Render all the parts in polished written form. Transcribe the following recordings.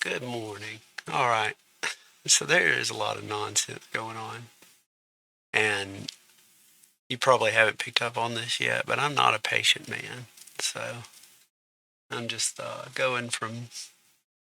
Good morning. All right. So there is a lot of nonsense going on, and you probably haven't picked up on this yet, but I'm not a patient man. So I'm just going from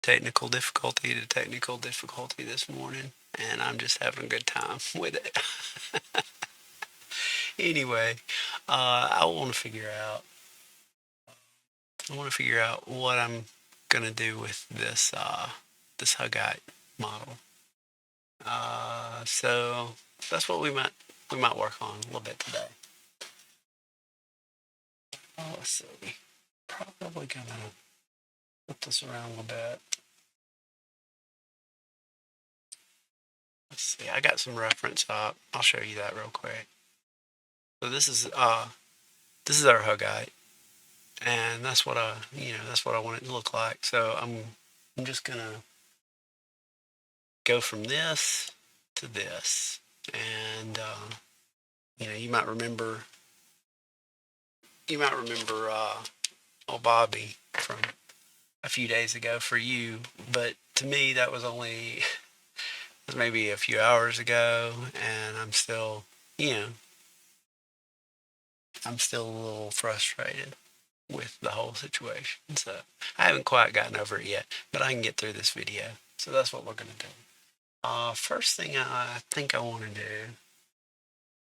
technical difficulty to technical difficulty this morning, and I'm just having a good time with it. Anyway, I want to figure out. I want to figure out what I'm gonna do with this Hugite model. So that's what we might work on a little bit today. Let's see. Probably gonna flip this around a little bit. Let's see. I got some reference up. I'll show you that real quick. So this is our Hugite, and that's what I want it to look like. So I'm just gonna go from this to this, and you might remember old Bobby from a few days ago for you, but to me that was only was maybe a few hours ago, and you know, I'm still a little frustrated with the whole situation. So I haven't quite gotten over it yet, but I can get through this video. So that's what we're gonna do. First thing I think I want to do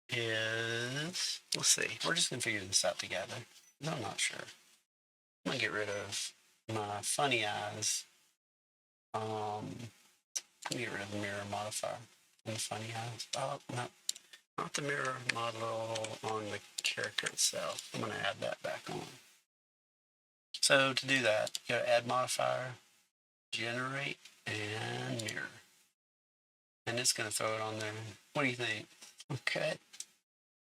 is let's see. We're just gonna figure this out together. I'm not sure. I'm gonna get rid of my funny eyes. Um, get rid of the mirror modifier and the funny eyes. Oh no, not the mirror model on the character itself. I'm going to add that back on. So to do that, you go to add modifier, generate, and mirror. And it's going to throw it on there. What do you think? Okay.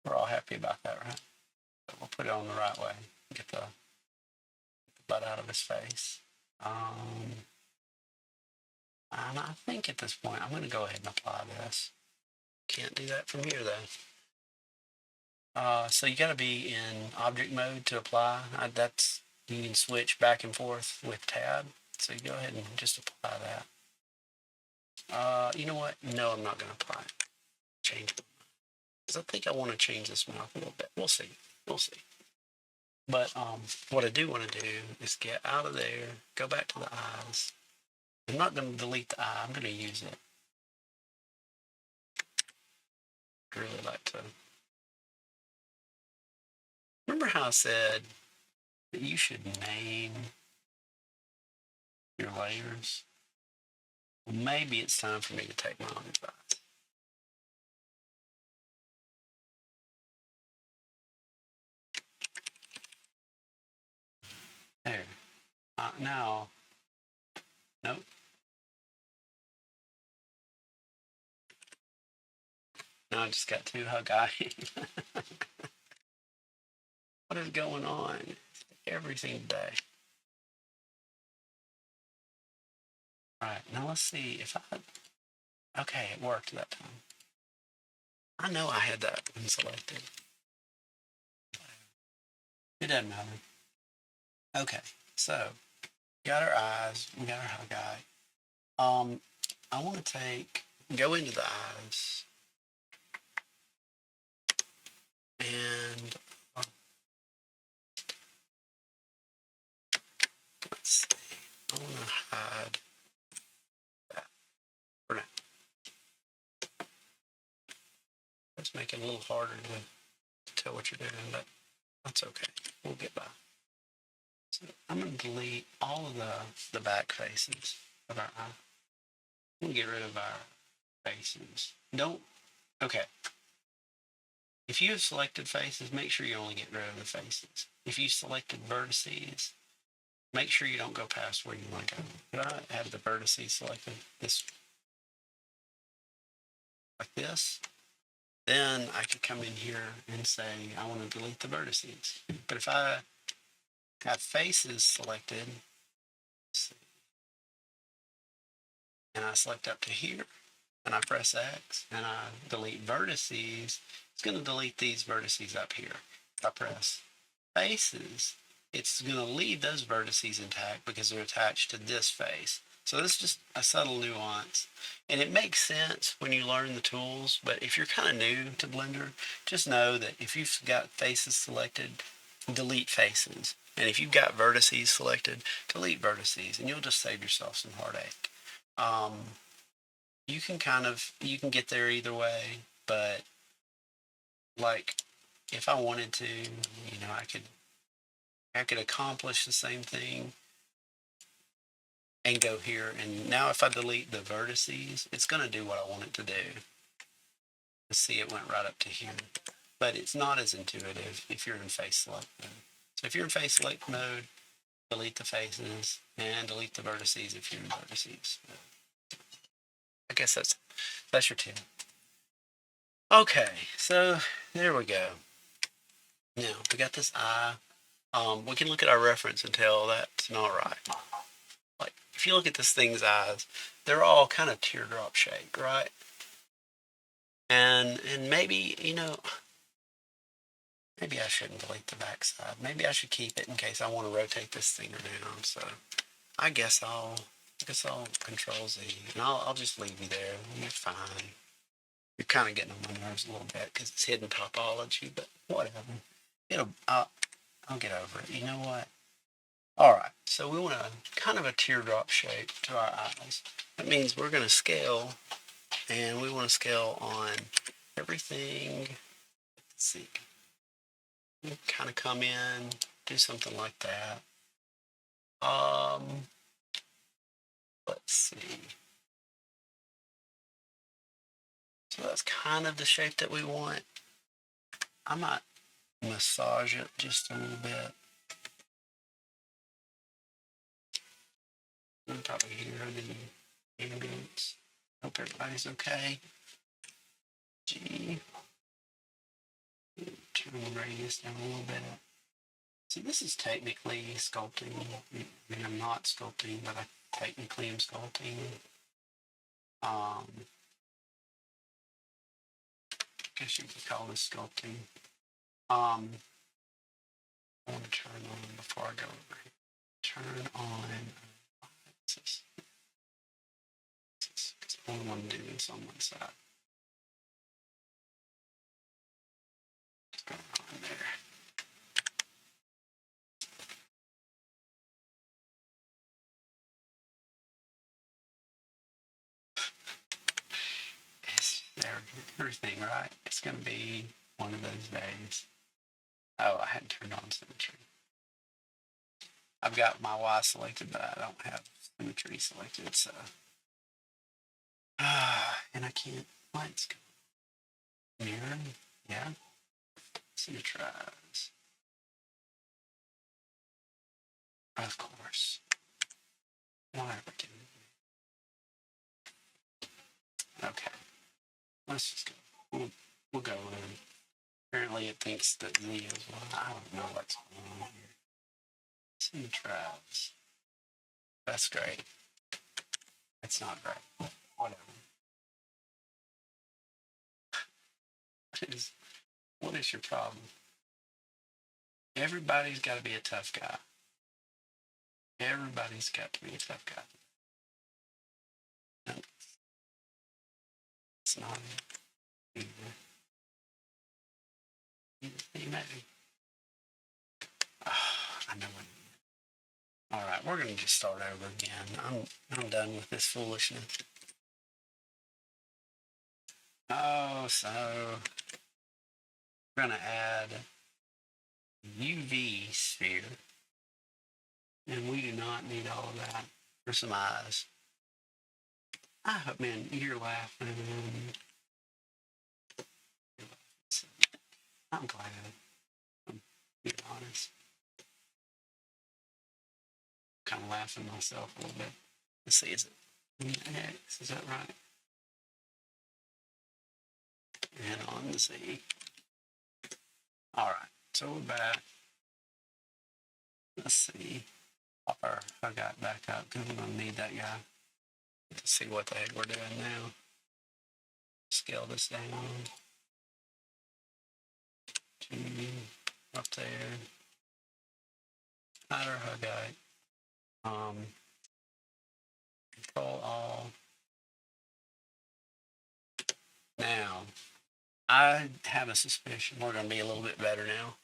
We're all happy about that, right? So we'll put it on the right way. Get the butt out of his face. And I think at this point, I'm going to go ahead and apply this. Can't do that from here, though. So you got to be in object mode to apply. You can switch back and forth with tab. So you go ahead and just apply that. You know what? No, I'm not going to apply it. Change it. Because I think I want to change this mouth a little bit. We'll see. We'll see. But what I do want to do is get out of there, go back to the eyes. I'm not going to delete the eye. I'm going to use it. I really like to. Remember how I said that you should name your layers? Well, maybe it's time for me to take my own advice. There. Now, nope. Now I just got two Hugite. What is going on? Every single day. All right, now let's see if I. Okay, it worked that time. I know I had that one selected. It doesn't matter. Okay, so got our eyes, we got our Hugite. I want to go into the eyes, and let's see. I want to hide that for now. Let's make it a little harder to tell what you're doing, but that's okay. We'll get by. So I'm going to delete all of the back faces of our eye. I'm going to get rid of our faces. Okay. If you have selected faces, make sure you only get rid of the faces. If you selected vertices, make sure you don't go past where you want to go. But I have the vertices selected like this. Then I could come in here and say, I want to delete the vertices. But if I have faces selected, and I select up to here, and I press X, and I delete vertices, it's going to delete these vertices up here. If I press faces, it's going to leave those vertices intact because they're attached to this face. So this is just a subtle nuance. And it makes sense when you learn the tools, but if you're kind of new to Blender, just know that if you've got faces selected, delete faces. And if you've got vertices selected, delete vertices, and you'll just save yourself some heartache. You can you can get there either way, but like if I wanted to, I could accomplish the same thing and go here. And now if I delete the vertices, it's going to do what I want it to do. See, it went right up to here, but it's not as intuitive if you're in face select mode. So if you're in face select mode, delete the faces and delete the vertices if you're in vertices. I guess that's your tip. Okay, so there we go. Now we got this eye. We can look at our reference and tell that's not right. Like if you look at this thing's eyes, they're all kind of teardrop shaped, right? And maybe maybe I shouldn't delete the backside. Maybe I should keep it in case I want to rotate this thing around. So I guess I'll Control Z, and I'll just leave you there. You're fine. You're kind of getting on my nerves a little bit because it's hidden topology, but whatever. I'll get over it. You know what? All right. So we want a kind of a teardrop shape to our eyes. That means we're going to scale, and we want to scale on everything. Let's see. Kind of come in, do something like that. Let's see. So that's kind of the shape that we want. I might massage it just a little bit. I'm probably hear the ambience. Hope everybody's okay. G. Turn the radius down a little bit. See, this is technically sculpting. I mean, I'm not sculpting, but I technically am sculpting. I guess you could call this sculpting. I want to turn on before I go over here. Turn on. I only want to do this on one side. What's going on there? Everything, right? It's going to be one of those days. Oh, I hadn't turned on symmetry. I've got my Y selected, but I don't have symmetry selected, so. And I can't. Let's go. Mirror, yeah. Symmetrize. Of course. Whatever, dude. Okay. Let's just go. We'll go with it. Apparently it thinks that Z is one. I don't know what's going on here. Symmetrize. That's great. That's not great. Whatever. What is your problem? Everybody's got to be a tough guy. Everybody's got to be a tough guy. No, it's not either. Maybe. I know what. All right, we're going to just start over again. I'm done with this foolishness. Oh, so we're going to add UV sphere. And we do not need all of that for some eyes. I hope, man, you're laughing. I'm glad. I'm being honest. Kind of laughing myself a little bit. Let's see, is it X? Is that right? And on the Z. All right, so we're back. Let's see. Pop our Hugot back up because we're going to need that guy. Let's see what the heck we're doing now. Scale this down to up there. Hide our Hugot. I have a suspicion we're going to be a little bit better now.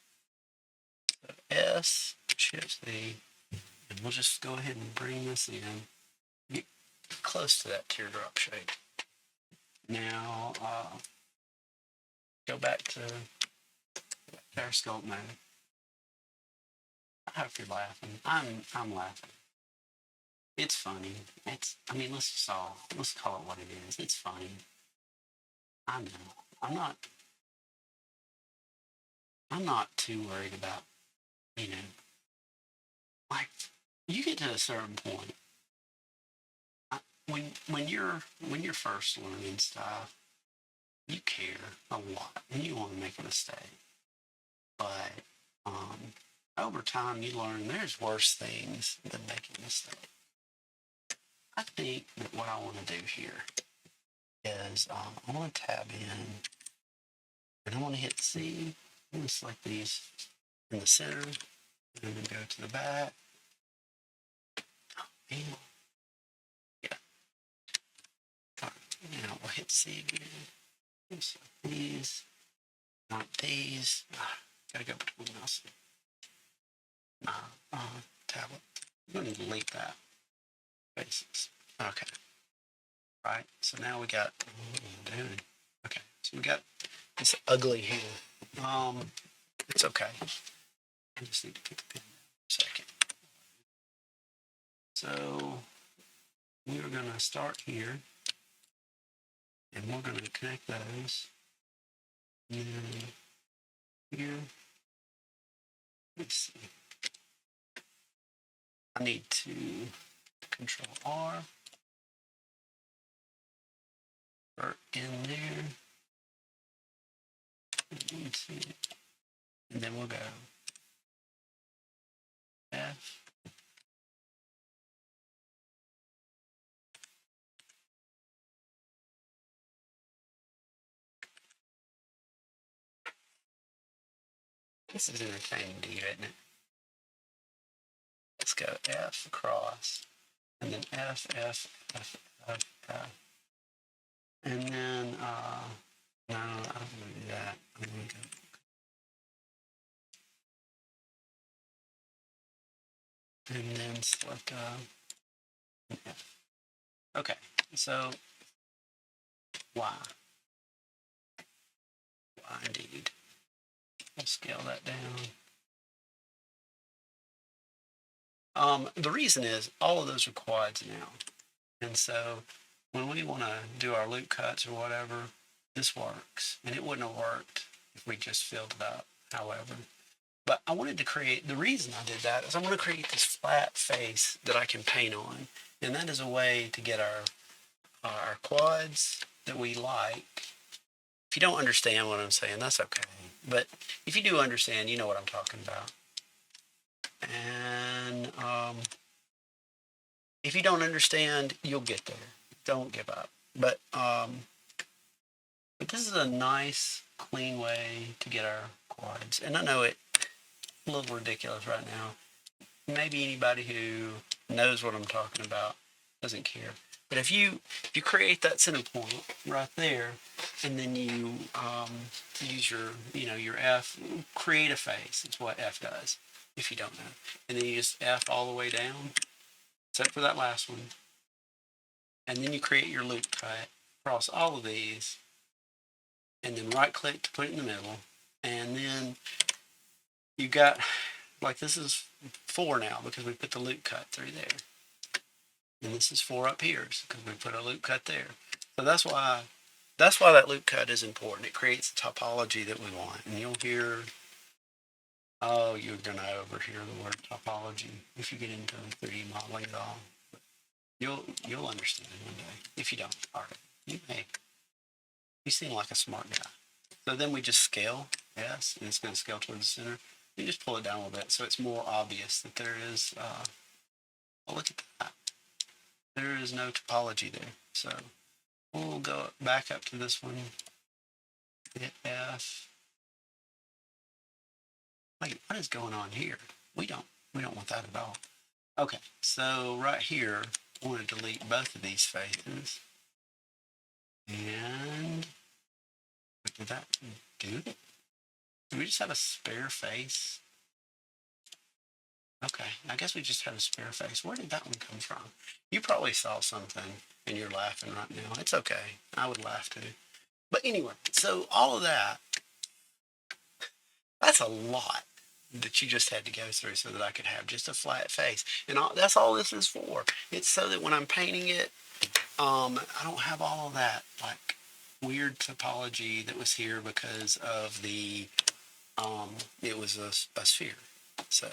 So S, Shift C, and we'll just go ahead and bring this in. Get close to that teardrop shape. Now, go back to our sculpt mode. I hope you're laughing. I'm laughing. It's funny. I mean, let's call it what it is. It's funny. I know. I'm not too worried about, you know, like, you get to a certain point. When you're first learning stuff, you care a lot and you want to make a mistake. But over time, you learn there's worse things than making a mistake. I think that what I want to do here is I want to tab in and I want to hit C. I'm going to select these in the center and then go to the back. And yeah. All right. Now we'll hit C again. Select these, not these. Gotta go between mouse and tablet. I'm going to delete that. Faces. Okay. Right. So now we got. Okay. So we got this ugly here. It's okay. I just need to get the pin down for a second. So we are going to start here, and we're going to connect those. And then here, let's see. I need to Control R, or in there, and then we'll go F. This is entertaining to you, isn't it? Let's go F across, and then F, F, F, F, F. And then, no, I don't want to do that. I'm going to go. And then select F. Okay, so Y. Y indeed. We'll scale that down. The reason is all of those are quads now. And so when we want to do our loop cuts or whatever, this works. And it wouldn't have worked if we just filled it up, however. But I wanted to create, the reason I did that is I want to create this flat face that I can paint on. And that is a way to get our quads that we like. If you don't understand what I'm saying, that's okay. But if you do understand, you know what I'm talking about. And if you don't understand, you'll get there. Don't give up. But this is a nice, clean way to get our quads. And I know it's a little ridiculous right now. Maybe anybody who knows what I'm talking about doesn't care. But if you create that center point right there, and then you use your F, create a face. It's what F does. If you don't know, and then you just F all the way down, except for that last one, and then you create your loop cut across all of these, and then right click to put it in the middle, and then you got, like, this is 4 now because we put the loop cut through there, and this is 4 up here because we put a loop cut there. So that's why that loop cut is important. It creates the topology that we want, and you'll hear. Oh, you're going to overhear the word topology if you get into 3D modeling at all. But you'll understand one day. If you don't, all right, you may. You seem like a smart guy. So then we just scale, yes, and it's going to scale towards the center. You just pull it down a little bit so it's more obvious that there is, well, look at that. There is no topology there. So we'll go back up to this one, hit F. Wait, what is going on here? We don't want that at all. Okay, so right here, I want to delete both of these faces. And Did that do it? Do we just have a spare face? Okay, I guess we just had a spare face. Where did that one come from? You probably saw something and you're laughing right now. It's okay. I would laugh too. But anyway, so all of that, that's a lot that you just had to go through so that I could have just a flat face. And that's all this is for. It's so that when I'm painting it, I don't have all of that like weird topology that was here because of the it was a sphere. So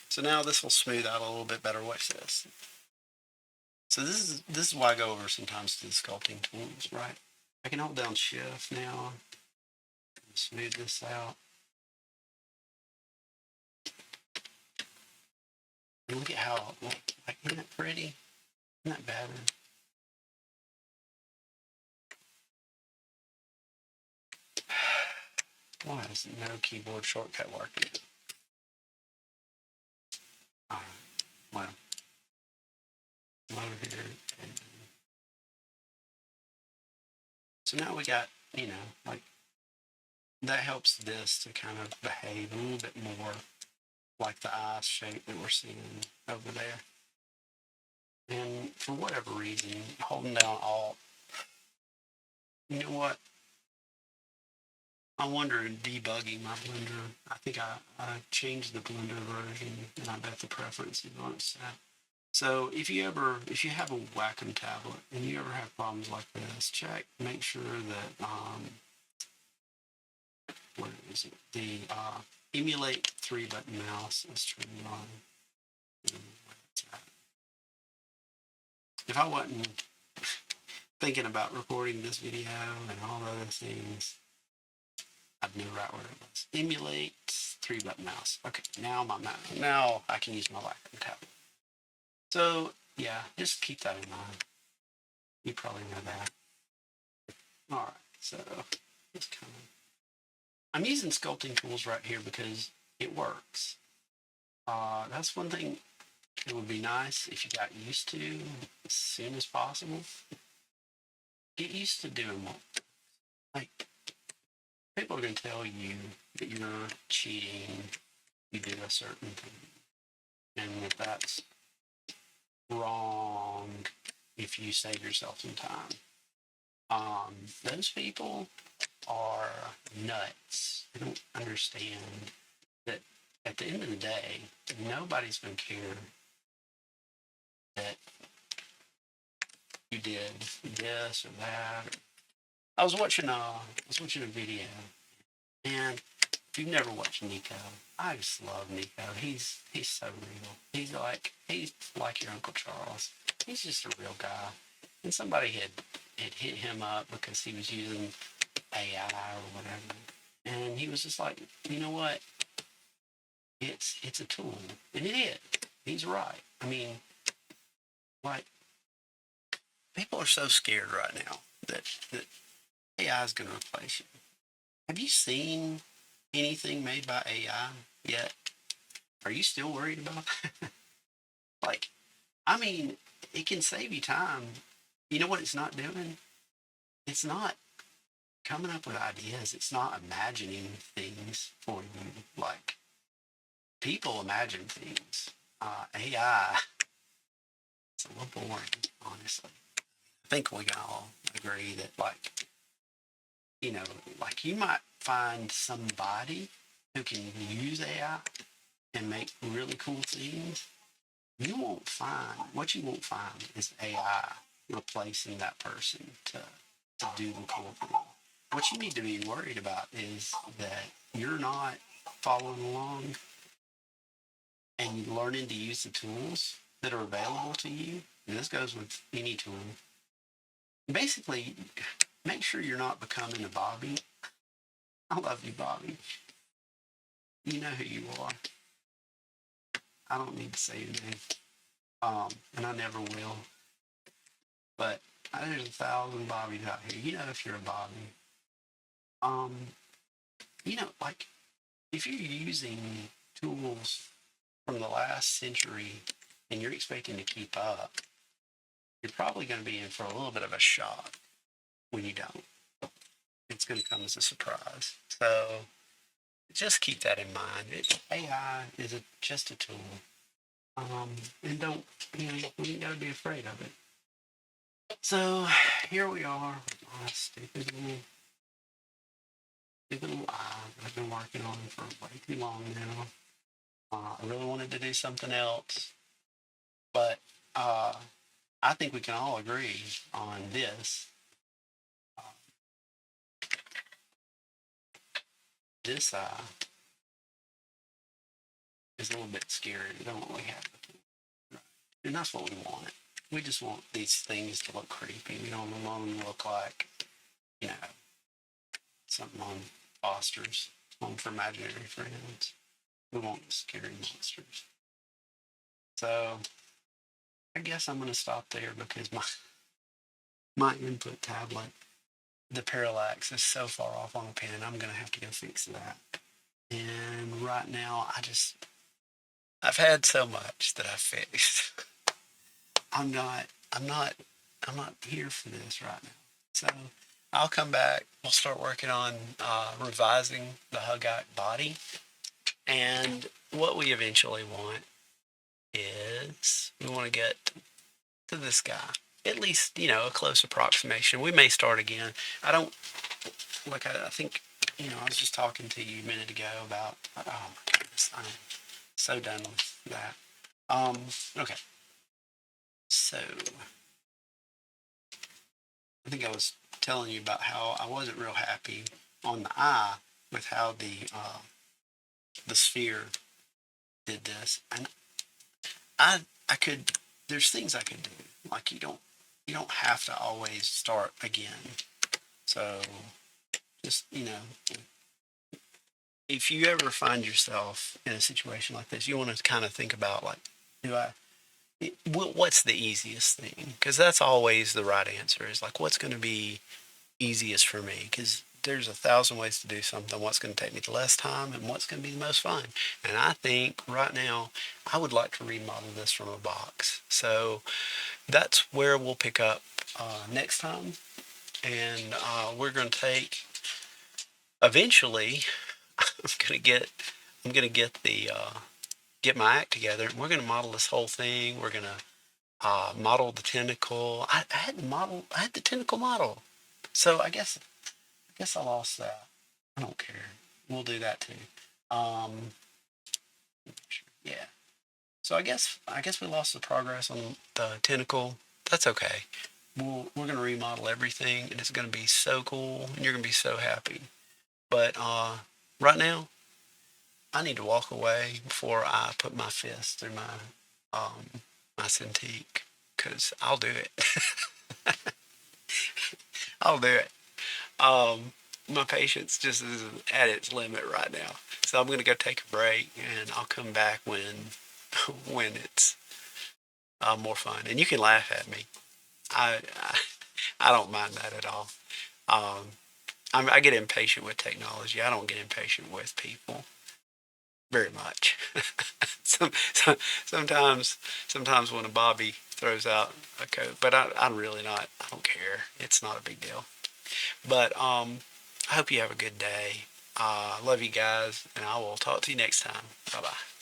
so now this will smooth out a little bit better. Watch this. So this is why I go over sometimes to the sculpting tools, right? I can hold down shift now and smooth this out. And look at how, like, isn't that pretty? Isn't that better? Why is no keyboard shortcut working? All right, well, I'm over here. And so now we got, like, that helps this to kind of behave a little bit more like the eye shape that we're seeing over there. And for whatever reason, holding down Alt, you know what? I wonder in debugging my Blender, I think I changed the Blender version and I bet the preferences aren't set. So if you have a Wacom tablet and you ever have problems like this, make sure that, what is it? The emulate 3-button mouse is turned on. If I wasn't thinking about recording this video and all the other things, I'd know right where it was. Emulate 3-button mouse. Okay, now now I can use my Wacom tablet. So yeah, just keep that in mind. You probably know that. All right, so it's kind of. I'm using sculpting tools right here because it works. That's one thing it would be nice if you got used to as soon as possible. Get used to doing what, like, people are going to tell you that you're cheating, you do a certain thing, and that that's wrong if you save yourself some time. Those people are nuts. They don't understand that at the end of the day, nobody's going to care that you did this or that. I was watching a video, and if you've never watched Nico, I just love Nico. He's so real. He's like your Uncle Charles. He's just a real guy. And somebody had hit him up because he was using AI or whatever. And he was just like, you know what? It's a tool. And it is. He's right. I mean, like, people are so scared right now that AI is going to replace you. Have you seen anything made by AI yet? Are you still worried about that? Like, I mean, it can save you time. You know what it's not doing? It's not coming up with ideas. It's not imagining things for you. Like, people imagine things. AI, it's a little boring, honestly. I think we can all agree that, like, like you might find somebody who can use AI and make really cool things. What you won't find is AI replacing that person to do the cool thing. What you need to be worried about is that you're not following along and learning to use the tools that are available to you. And this goes with any tool. Basically, make sure you're not becoming a Bobby. I love you, Bobby. You know who you are. I don't need to say your name. And I never will. But there's 1,000 Bobbies out here. You know if you're a Bobby. Like, if you're using tools from the last century and you're expecting to keep up, you're probably going to be in for a little bit of a shock when you don't. it's going to come as a surprise. So just keep that in mind. AI is just a tool. And don't, you ain't got to be afraid of it. So here we are with my stupid little eye that I've been working on for way too long now. I really wanted to do something else, but I think we can all agree on this. Uh, this eye is a little bit scary. We don't really have it. And that's what we want. We just want these things to look creepy. We don't want them to look like, you know, something on Foster's Home for Imaginary Friends. We want scary monsters. So I guess I'm going to stop there because my input tablet, the parallax is so far off on the pen. I'm going to have to go fix that. And right now, I've had so much that I've fixed. I'm not, I'm not, I'm not here for this right now. So I'll come back. We'll start working on revising the Hugite body. And what we eventually want is we want to get to this guy. At least, a close approximation. We may start again. I don't, I think, I was just talking to you a minute ago about, oh my goodness, I'm so done with that. Okay. So, I think I was telling you about how I wasn't real happy on the eye with how the sphere did this, and I could. There's things I could do. Like you don't have to always start again. So just if you ever find yourself in a situation like this, you want to kind of think about like, do I? What's the easiest thing? Because that's always the right answer. Is like, what's going to be easiest for me? Because there's 1,000 ways to do something. What's going to take me the less time, and what's going to be the most fun? And I think right now, I would like to remodel this from a box. So that's where we'll pick up next time, and we're going to take. Eventually, I'm going to get. I'm going to get my act together. We're going to model this whole thing. We're going to model the tentacle. I had the model. I had the tentacle model. So I guess I lost that. I don't care. We'll do that too. Um, yeah. So I guess we lost the progress on the tentacle. That's okay. We're gonna remodel everything, and it's gonna be so cool, and you're gonna be so happy. But right now, I need to walk away before I put my fist through my Cintiq, because I'll do it. I'll do it. Um, my patience just is at its limit right now. So I'm gonna go take a break, and I'll come back when when it's more fun. And you can laugh at me. I I don't mind that at all. Um, I get impatient with technology. I don't get impatient with people very much. Sometimes when a Bobby throws out a code, but I'm really not. I don't care. It's not a big deal. But I hope you have a good day. Love you guys, and I will talk to you next time. Bye bye.